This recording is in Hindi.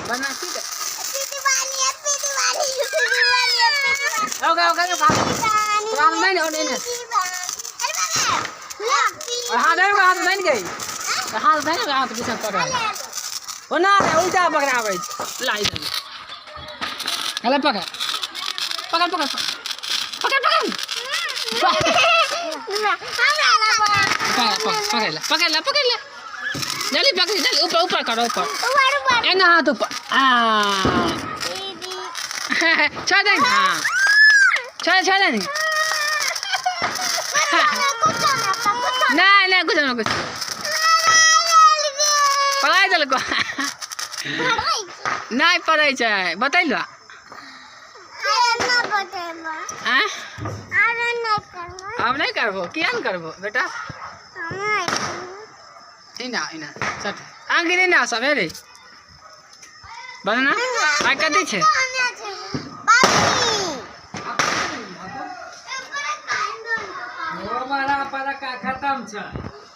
बना ठीक है happy Diwali happy Diwali happy Diwali happy Diwali okay okay काम नहीं होने ने और हाथ नहीं गई हाथ नहीं हाथ पीछे पकड़ ओ ना उल्टा पकड़ावे लाई दे हेले पकड़ पकड़ पकड़ पकड़ पकड़ पकड़ ले जल्दी पकड़ जल्दी ऊपर ऊपर करो ऊपर ए ना हाथ ऊपर छोड़ दे हां छोड़ दे नहीं नहीं कुछ ना कुछ पढ़ाई चल को नहीं पढ़ाई है बतैलो अब नहीं करबो किया न करबो बेटा इना इना चट आंगिरे ना सवेरे बनना आ कथी छे हमारा परा का खत्म छ